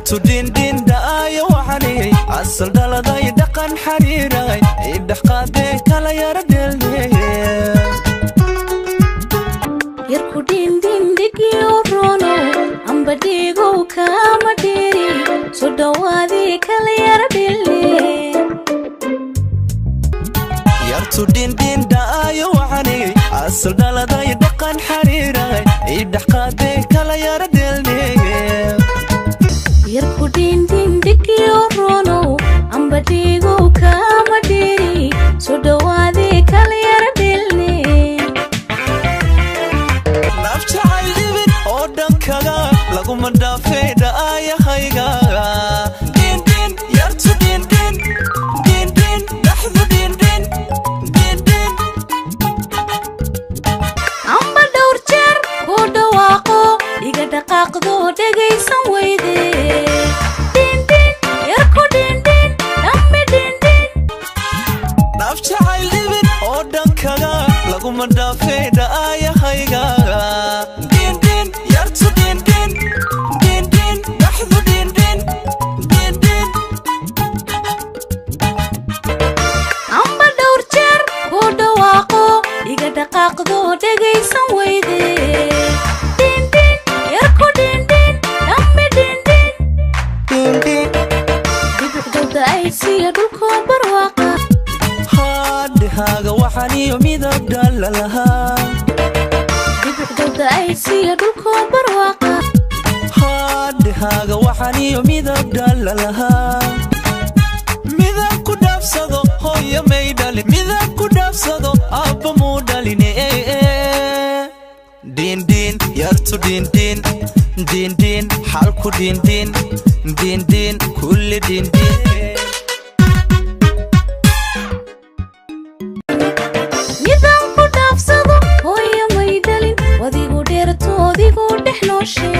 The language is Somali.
yartu din din daayo waxani asal daladay dhaqan xariiray idhax qaade kala yara dheelne yarku din din digiyo rono amba digo kama diri so dhawaadi kala yara dheelne yartu din din daayo waxani asal daladay dhaqan xariiray idhax qaade kala yara dheelne yarku din din digiyo rono amba digo kama diri so dhawaadi kala yara dheelne nafta aydibin oo dhankaga laguma dhaafay daayahayga din din yartu din din din din dhaxdu din din din din amba dhowr jeer ku dhawaaqo iga dhaqaaqdo dhegaysan weyde din din yarku din din dhammi din din nafta aydibin oo dhankaga laguma dhaafay daayahayga din din yartu din din din din dhaxdu din din din din amba dhowr jeer ku dhawaaqo iga dhaqaaqdo dhegaysan weyde din din yarku din din dhammi din din din din dibicdowda ay siiya dhulko barwaaqa haadhahaaga waxaan iyo midab dhalla lahaa dibicdowda ay siiya dhulko barwaaqa haadhahaaga waxaan iyo midab dhalla lahaa midab ku dhaafsado hooyo may dhalin midab ku dhaafsado aabba muu dhaline din din yartu din din din din xalku din din din din kulli din din midaan ku dhaafsado hooyo may dhalin wadigu dheerto odigu dhex nooshe